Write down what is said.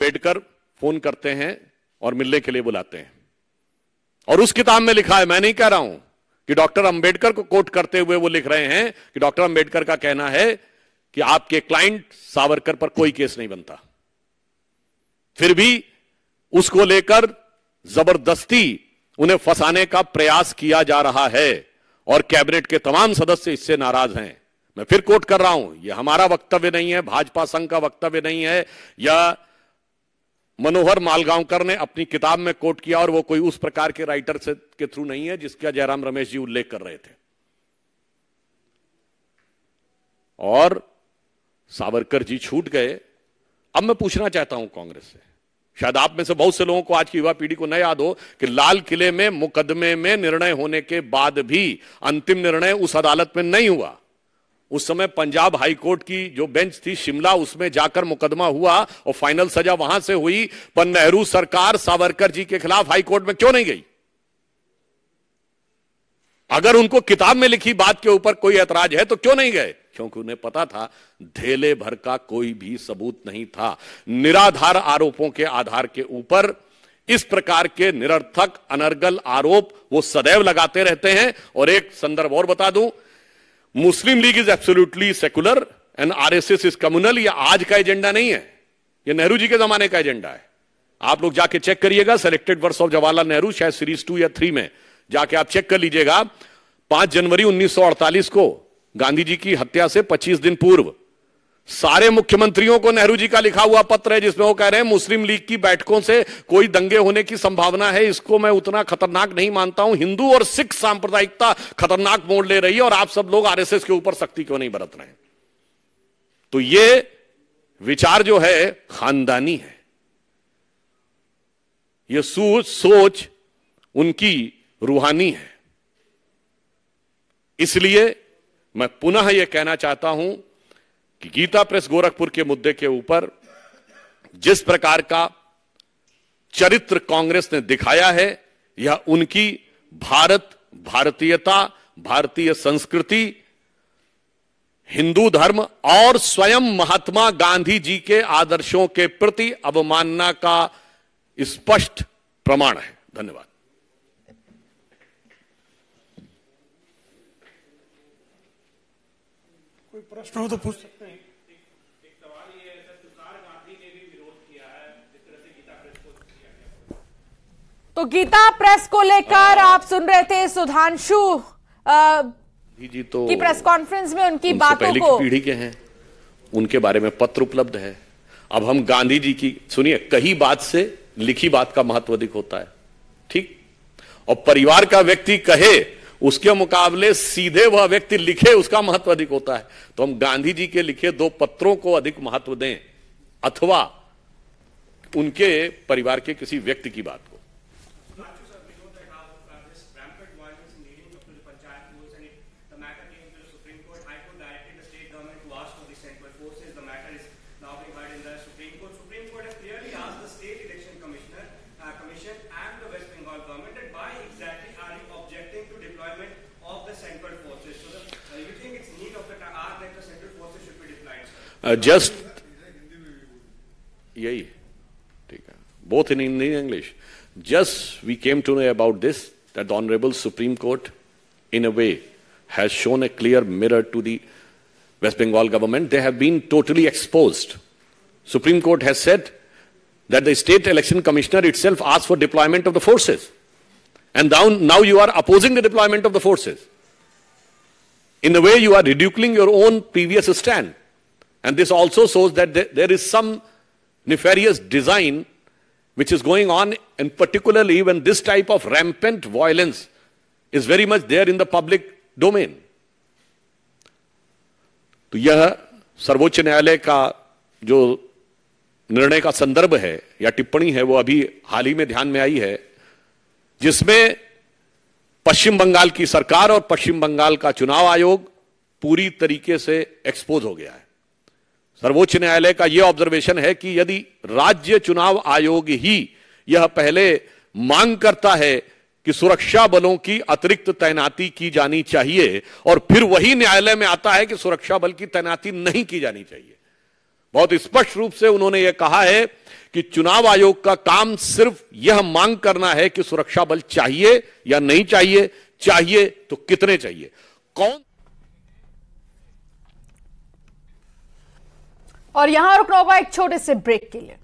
Ambedkar phone करते हैं और मिलने के लिए बुलाते हैं। और उस किताब में लिखा है, मैं नहीं कह रहा हूं कि डॉक्टर अंबेडकर को कोट करते हुए वो लिख रहे हैं कि डॉक्टर अंबेडकर का कहना है कि आपके क्लाइंट सावरकर पर कोई केस नहीं बनता। फिर भी उसको लेकर जबरदस्ती उन्हें फंसाने का प्रयास किया जा रहा है और कैबिनेट के तमाम सदस्य इससे नाराज हैं। मैं फिर कोट कर रहा हूं, यह हमारा वक्तव्य नहीं है, भाजपा संघ का वक्तव्य नहीं है, यह मनोहर मालगांवकर ने अपनी किताब में कोट किया और वो कोई उस प्रकार के राइटर के थ्रू नहीं है जिसका जयराम रमेश जी उल्लेख कर रहे थे। और सावरकर जी छूट गए। अब मैं पूछना चाहता हूं कांग्रेस से, शायद आप में से बहुत से लोगों को, आज की युवा पीढ़ी को न याद हो कि लाल किले में मुकदमे में निर्णय होने के बाद भी अंतिम निर्णय उस अदालत में नहीं हुआ। उस समय पंजाब हाई कोर्ट की जो बेंच थी शिमला, उसमें जाकर मुकदमा हुआ और फाइनल सजा वहां से हुई। पर नेहरू सरकार सावरकर जी के खिलाफ हाई कोर्ट में क्यों नहीं गई? अगर उनको किताब में लिखी बात के ऊपर कोई ऐतराज है तो क्यों नहीं गए? क्योंकि उन्हें पता था धेले भर का कोई भी सबूत नहीं था। निराधार आरोपों के आधार के ऊपर इस प्रकार के निरर्थक अनर्गल आरोप वो सदैव लगाते रहते हैं। और एक संदर्भ और बता दूं, Muslim League is absolutely secular and RSS is communal. ये आज का एजेंडा नहीं है, ये नेहरू जी के जमाने का एजेंडा है। आप लोग जाके चेक करिएगा, selected works of Jawaharlal Nehru, शायद सीरीज 2 या 3 में जाके आप चेक कर लीजिएगा। 5 जनवरी 1948 को गांधी जी की हत्या से 25 दिन पूर्व सारे मुख्यमंत्रियों को नेहरू जी का लिखा हुआ पत्र है जिसमें वो कह रहे हैं मुस्लिम लीग की बैठकों से कोई दंगे होने की संभावना है, इसको मैं उतना खतरनाक नहीं मानता हूं। हिंदू और सिख सांप्रदायिकता खतरनाक मोड़ ले रही है और आप सब लोग आरएसएस के ऊपर सख्ती क्यों नहीं बरत रहे हैं? तो ये विचार जो है खानदानी है, ये सोच उनकी रूहानी है। इसलिए मैं पुनः यह कहना चाहता हूं कि गीता प्रेस गोरखपुर के मुद्दे के ऊपर जिस प्रकार का चरित्र कांग्रेस ने दिखाया है, यह उनकी भारतीयता, भारतीय संस्कृति, हिंदू धर्म और स्वयं महात्मा गांधी जी के आदर्शों के प्रति अवमानना का स्पष्ट प्रमाण है। धन्यवाद। कोई प्रश्न हो तो पूछ सकते हैं। एक सवाल ये है सर, तुषार गांधी ने भी विरोध किया है जिस तरह से गीता प्रेस को किया गया। तो गीता प्रेस को लेकर आप सुन रहे थे सुधांशु जी तो की प्रेस कॉन्फ्रेंस में उनकी बातों पहले को, की पीढ़ी के हैं, उनके बारे में पत्र उपलब्ध है। अब हम गांधी जी की सुनिए, कही बात से लिखी बात का महत्व अधिक होता है, ठीक? और परिवार का व्यक्ति कहे उसके मुकाबले सीधे वह व्यक्ति लिखे उसका महत्व अधिक होता है। तो हम गांधी जी के लिखे 2 पत्रों को अधिक महत्व दें अथवा उनके परिवार के किसी व्यक्ति की बात को। जस्ट यही ठीक है, both in Hindi and English. Just we came to know about this, that the Honorable Supreme Court in a way has shown a clear mirror to the West Bengal government. They have been totally exposed. Supreme Court has said that the State Election Commissioner itself asked for deployment of the forces, and now you are opposing the deployment of the forces. In a way you are ridiculing your own previous stand. And this also shows that there is some nefarious design which is going on, and particularly when this type of rampant violence is very much there in the public domain. तो यह सर्वोच्च न्यायालय का जो निर्णय का संदर्भ है या टिप्पणी है वो अभी हाल ही में ध्यान में आई है, जिसमें पश्चिम बंगाल की सरकार और पश्चिम बंगाल का चुनाव आयोग पूरी तरीके से एक्सपोज हो गया है। सर्वोच्च न्यायालय का यह ऑब्जर्वेशन है कि यदि राज्य चुनाव आयोग ही यह पहले मांग करता है कि सुरक्षा बलों की अतिरिक्त तैनाती की जानी चाहिए और फिर वही न्यायालय में आता है कि सुरक्षा बल की तैनाती नहीं की जानी चाहिए, बहुत स्पष्ट रूप से उन्होंने यह कहा है कि चुनाव आयोग का काम सिर्फ यह मांग करना है कि सुरक्षा बल चाहिए या नहीं चाहिए, चाहिए तो कितने चाहिए, कौन। और यहां रुकना होगा एक छोटे से ब्रेक के लिए।